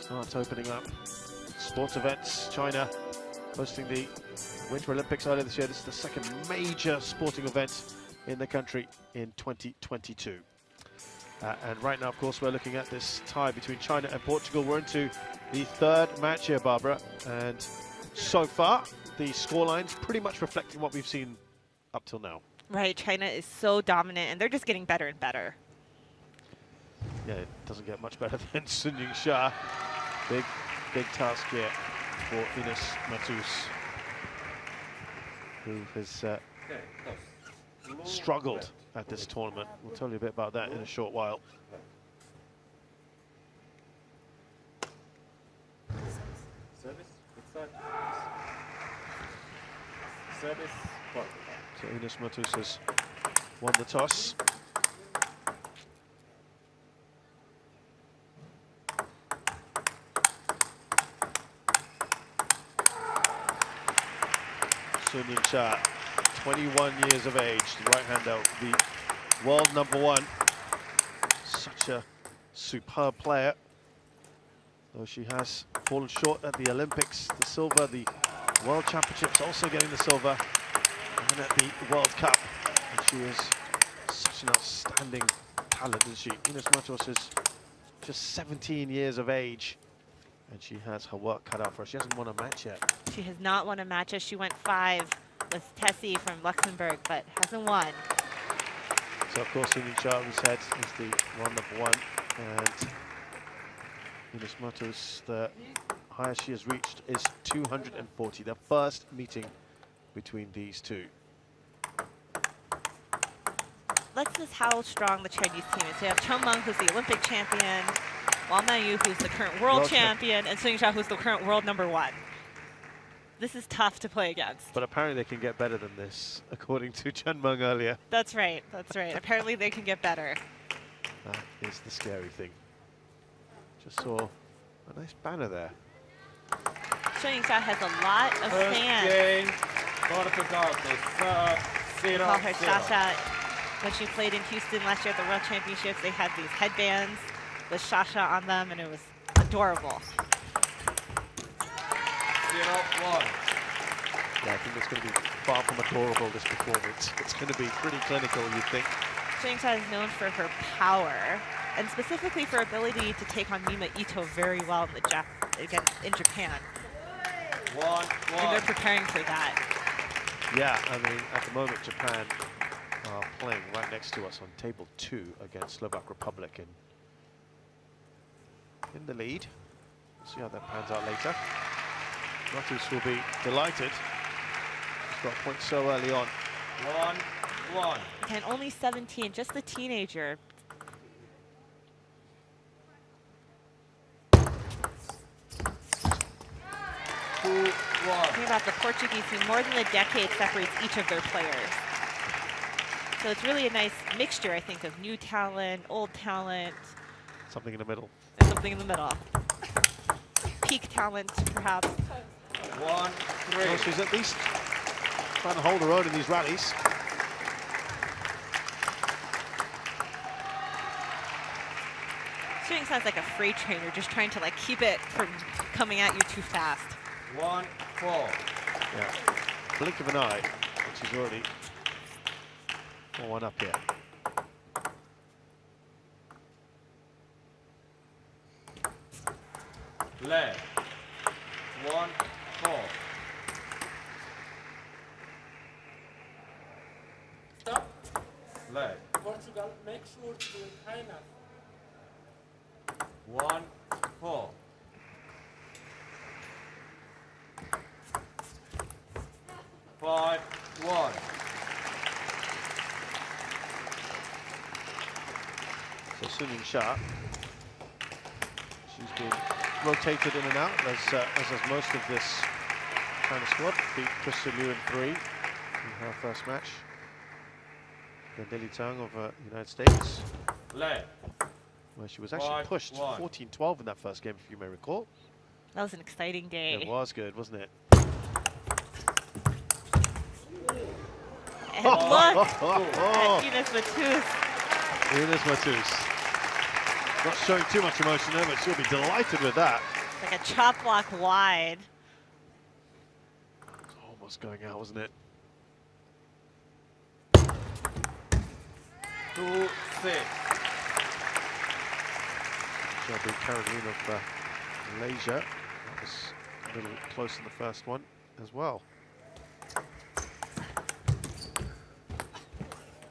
starts opening up sports events. China hosting the Winter Olympics earlier this year. This is the second major sporting event in the country in 2022. And right now, of course, we're looking at this tie between China and Portugal. We're into the third match here, Barbara. And so far, the scoreline's pretty much reflecting what we've seen up till now. Right, China is so dominant, and they're just getting better and better. Yeah, it doesn't get much better than SUN Y.S. Big task here for Ines MATOS, who has struggled at this tournament. We'll tell you a bit about that in a short while. So Ines MATOS has won the toss. SUN Y.S, 21 years of age, the right-hander, the world #1. Such a superb player. Though she has fallen short at the Olympics, the silver, the World Championships also getting the silver, and at the World Cup. And she is such an outstanding talent, isn't she? Ines MATOS is just 17 years of age, and she has her work cut out for her. She hasn't won a match yet. She has not won a match. She went 5 with Tessie from Luxembourg, but hasn't won. So of course, SUN Y.S, we said, is the world #1, and Ines MATOS, the highest she has reached is 240. The first meeting between these two. Let's see how strong the Chinese team is. We have Chen Meng, who's the Olympic champion, Wang Manyu, who's the current world champion, and SUN Y.S, who's the current world #1. This is tough to play against. But apparently they can get better than this, according to Chen Meng earlier. That's right, that's right. Apparently they can get better. That is the scary thing. Just saw a nice banner there. SUN Y.S has a lot of fans. We call her Sasha. When she played in Houston last year at the World Championships, they had these headbands with Sasha on them, and it was adorable. 0-1. Yeah, I think it's going to be far from adorable, this performance. It's going to be pretty clinical, you'd think. SUN Y.S is known for her power, and specifically for ability to take on Mima Ito very well in in Japan. 1-1. And they're preparing for that. Yeah, I mean, at the moment, Japan are playing right next to us on table 2 against Slovak Republic, and in the lead. We'll see how that pans out later. MATOS will be delighted. She's got a point so early on. 1-1. And only 17, just a teenager. Think about the Portuguese team, more than a decade separates each of their players. So it's really a nice mixture, I think, of new talent, old talent. Something in the middle. And something in the middle. Peak talent, perhaps. 1-3. Well, she's at least trying to hold her own in these rallies. SUN Y.S sounds like a freight trainer, just trying to like keep it from coming at you too fast. 1-4. Yeah, blink of an eye, and she's already 4-1 up here. Leg. 1-4. Stop. Leg. Portugal, make sure to do it high enough. 1-4. Five, 1. So SUN Y.S, she's been rotated in and out, as has most of this China squad. Beat Crystal Liu in 3 in her first match. Then Lily Tang of the United States, Leg. where she was actually pushed 14-12 in that first game, if you may recall. That was an exciting day. It was good, wasn't it? And look at Ines MATOS. Ines MATOS. Not showing too much emotion there, but she'll be delighted with that. Like a chop block wide. Almost going out, wasn't it? 2-6. Shelby Caroline of Malaysia. That was a little close in the first one as well.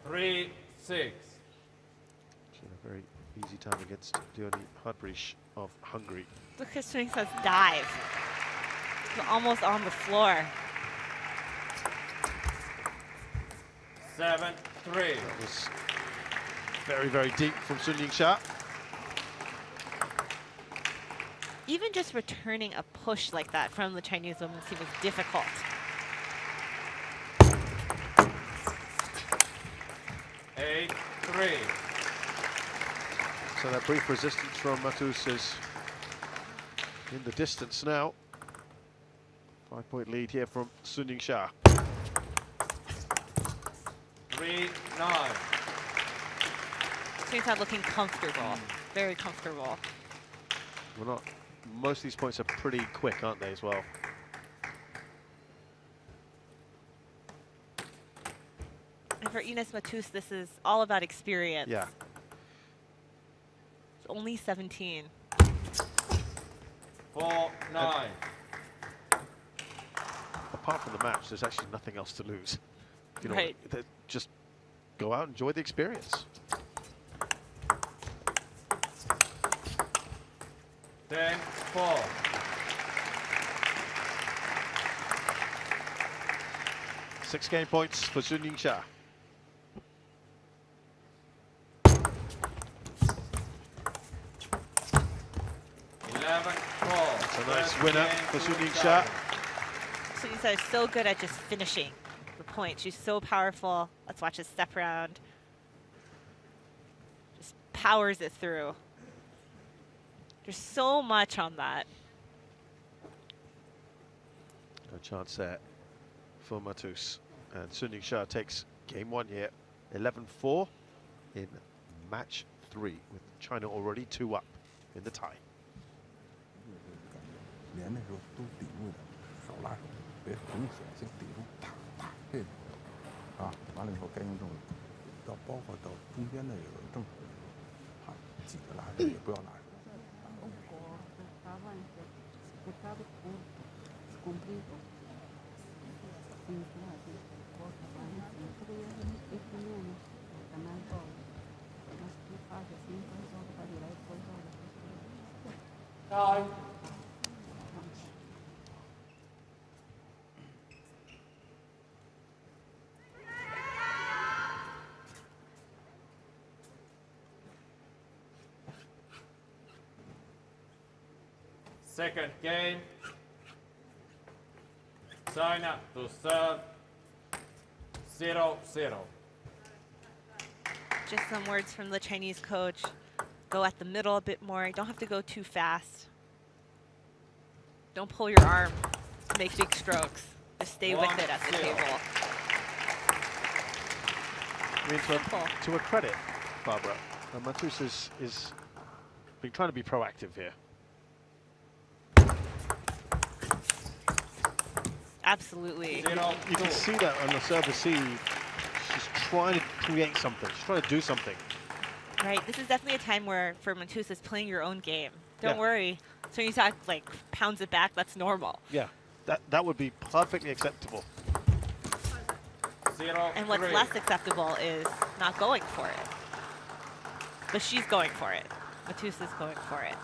3-6. She had a very easy time against Leonie Hardbrich of Hungary. Look at Swing says dive. He's almost on the floor. 7-3. That was very, very deep from Sun Yingsha. Even just returning a push like that from the Chinese women's team is difficult. 8-3. So that brief resistance from MATOS is in the distance now. 5-point lead here from Sun Yingsha. 3-9. Swing looking comfortable, very comfortable. Well, not. Most of these points are pretty quick, aren't they, as well? And for Ines MATOS, this is all about experience. Yeah. It's only 17. 4-9. Apart from the match, there's actually nothing else to lose. You know, Right. just go out and enjoy the experience. 10-4. 6 game points for Sun Yingsha. It's a nice winner for Sun Yingsha. Swing is so good at just finishing the point. She's so powerful. Let's watch a step round. Just powers it through. There's so much on that. No chance there for MATOS. And Sun Yingsha takes game 1 here, 11-4 in match 3, with China already 2 up in the tie. 连那时候都顶住的，手拉手，别红血先顶住，啪啪这种，啊，完了以后该用正手，到包括到中间的这个正手，啊，挤着拉着也不要拉手。 Time. Second game. China to serve 0-0. Just some words from the Chinese coach. Go at the middle a bit more. You don't have to go too fast. Don't pull your arm to make big strokes. Just stay with it at the 1-0. table. I mean, to a credit, Barbara, MATOS is been trying to be proactive here. Absolutely. You can see that on the serve receive. She's trying to create something. She's trying to do something. Right. This is definitely a time where for MATOS is playing your own game. Don't Yeah. worry. So you talk like pounds it back. That's normal. Yeah, that would be perfectly acceptable. 0-3. And what's less acceptable is not going for it. But she's going for it. MATOS is going for it.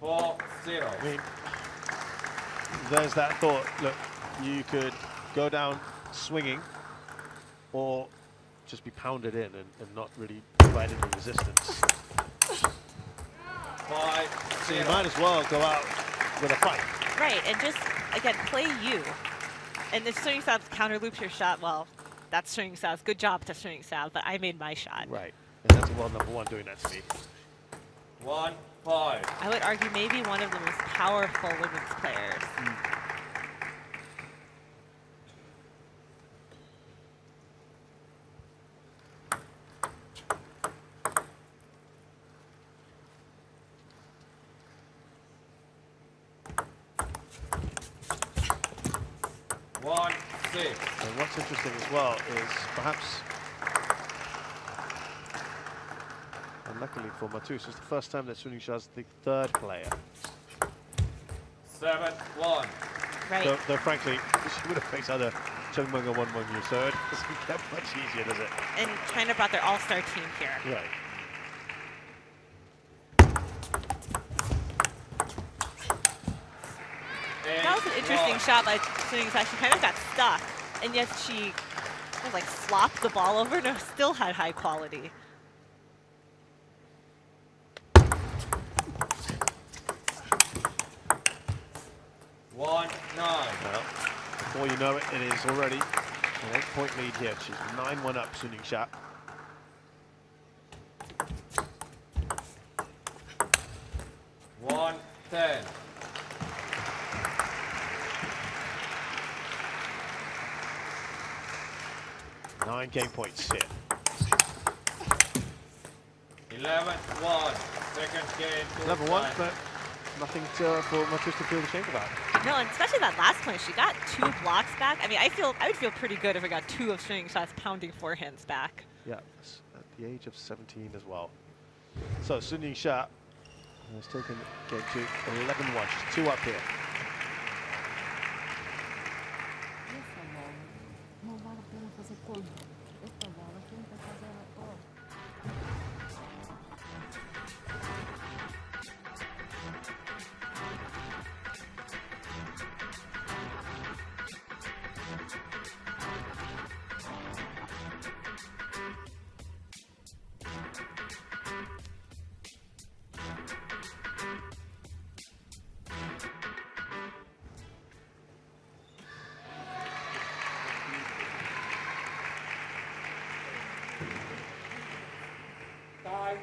4-0. I mean, there's that thought. Look, you could go down swinging, or just be pounded in and not really provide any resistance. 5-0. So you might as well go out with a fight. Right, and just, again, play you. And if Swing South counter loops your shot, well, that's Swing South. Good job to Swing South, but I made my shot. Right, and that's a world #1 doing that to me. 1-5. I would argue maybe one of the most powerful women's players. 6. And what's interesting as well is perhaps, and luckily for MATOS, it's the first time that Sun Y.S is the third player. 7-1. Right. Though frankly, she would have faced other Chengdu China 1-1, so it doesn't get much easier, does it? And China brought their all-star team here. Right. That was an interesting shot by Sun Y.S. She kind of got stuck, and yet she kind of like flopped the ball over and still had high quality. One, 9. Well, before you know it, it is already an 8-point lead here. She's 9-1 up, Sun Y.S. 1-10. 9 game points here. 11-1. Second game. 11-1, but nothing for MATOS to feel ashamed about. No, and especially that last point, she got 2 blocks back. I mean, I would feel pretty good if I got 2 of Sun Y.S pounding forehands back. Yeah, at the age of 17 as well. So Sun Y.S has taken game 2, 11-1. She's 2 up here. Die.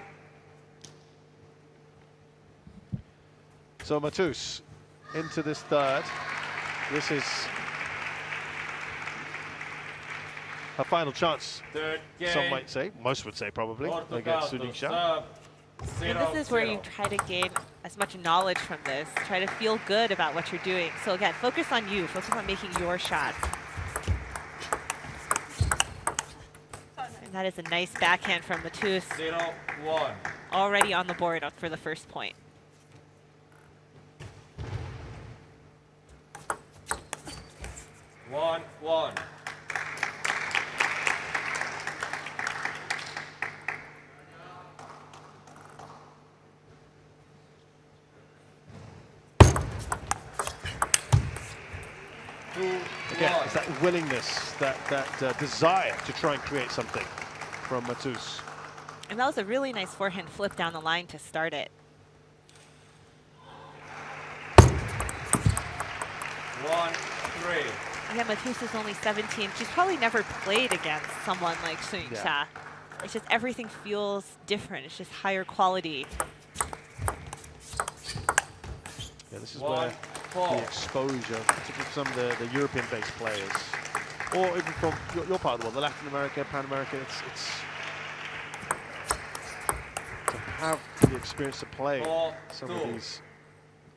So MATOS into this third. This is her final chance, Third game. some might say, most would say probably, against Sun Y.S. And this is where you try to gain as much knowledge from this, try to feel good about what you're doing. So again, focus on you, focus on making your shots. And that is a nice backhand from MATOS, 0-1. already on the board for the first point. One. Again, it's that willingness, that desire to try and create something from MATOS. And that was a really nice forehand flip down the line to start it. 1-3. Again, MATOS is only 17. She's probably never played against someone like Sun Y.S. Yeah. It's just everything feels different. It's just higher quality. Yeah, this is where the exposure, particularly from some of the European-based players, or even from your part of the world, the Latin America, Pan America, it's to have the experience to play some of these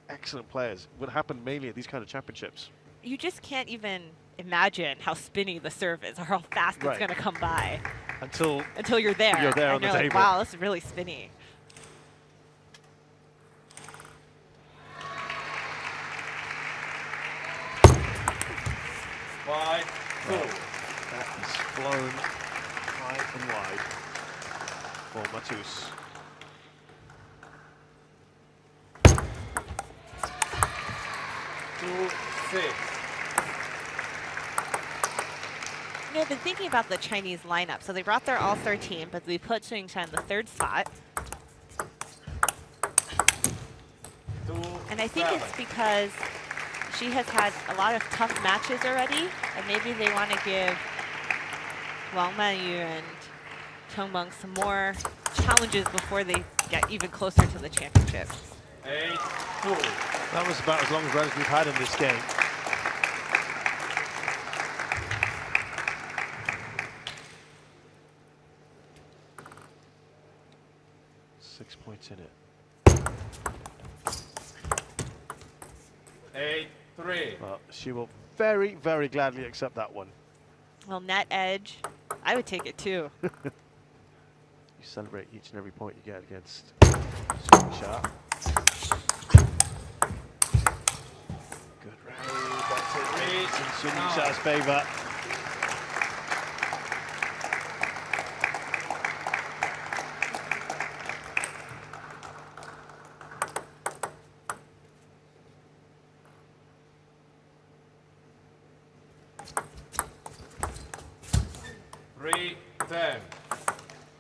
excellent players would happen mainly at these kind of championships. You just can't even imagine how spinny the serve is or how fast it's going to come by Until you're there. You're there and on the you're like, table. wow, this is really spinny. Five, 2. That is flown high and wide for MATOS. Two, 6. You know, I've been thinking about the Chinese lineup. So they brought their all-star team, but they put Sun Y.S in the 3rd spot. And I think it's because she has had a lot of tough matches already, and maybe they want to give Wang Manyu and Cheng Meng some more challenges before they get even closer to the championship. 8-2. That was about as long as we've had in this game. Points in it. 8 3. Well, she will very, very gladly accept that one. Well, net edge, I would take it too. You celebrate each and every point you get against Yingsha. Good rally. That's it. It's in Sun Yingsha's favour.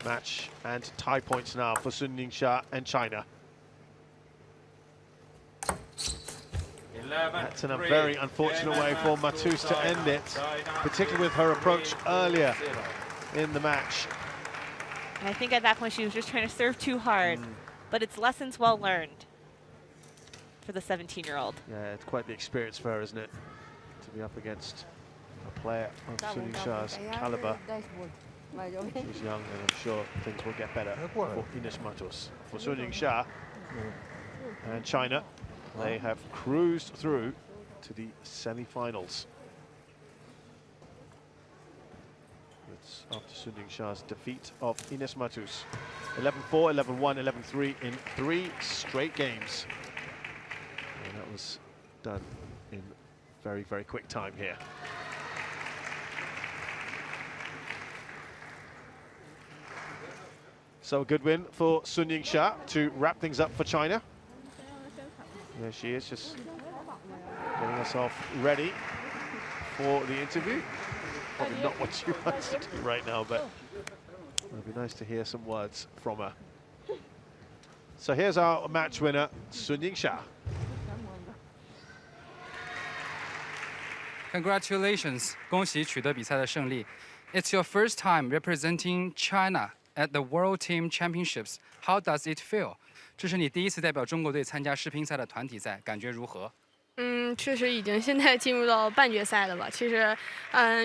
Match and tie points now for Sun Yingsha and China. That's in a very unfortunate way for MATOS to end it, particularly with her approach earlier in the match. And I think at that point she was just trying to serve too hard, but it's lessons well learned for the 17-year-old. Yeah, it's quite the experience for her, isn't it? To be up against a player of Sun Yingsha's caliber. She's young, and I'm sure things will get better for Ines MATOS. For Sun Yingsha and China, they have cruised through to the semi-finals. It's after Sun Yingsha's defeat of Ines MATOS. 11-4, 11-1, 11-3 in 3 straight games. And that was done in very, very quick time here. So a good win for Sun Yingsha to wrap things up for China. There she is, just getting herself ready for the interview. Probably not what she wants to do right now, but it'd be nice to hear some words from her. So here's our match winner, Sun Yingsha. Congratulations, 恭喜取得比赛的胜利. It's your first time representing China at the World Team Championships. How does it feel? 这是你第一次代表中国队参加世乒赛的团体赛，感觉如何？确实已经现在进入到半决赛了吧。其实，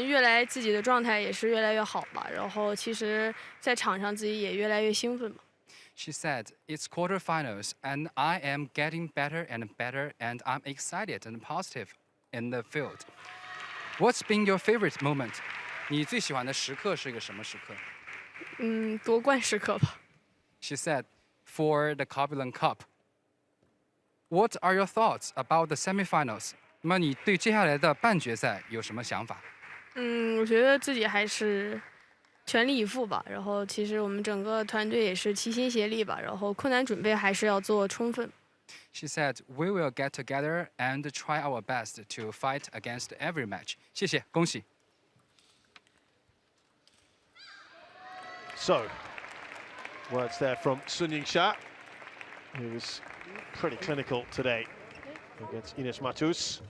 越来自己的状态也是越来越好吧。然后，其实，在场上自己也越来越兴奋嘛。She said, "It's quarterfinals, and I am getting better and better, and I'm excited and positive in the field." What's been your favorite moment? 你最喜欢的时刻是一个什么时刻？夺冠时刻吧。She said, "For the Kobylin Cup." What are your thoughts about the semifinals? 那么你对接下来的半决赛有什么想法？我觉得自己还是全力以赴吧。然后其实我们整个团队也是齐心协力吧。然后困难准备还是要做充分。She said, "We will get together and try our best to fight against every match." 谢谢，恭喜。So, words there from Sun Yingsha, who was pretty clinical today against Ines MATOS.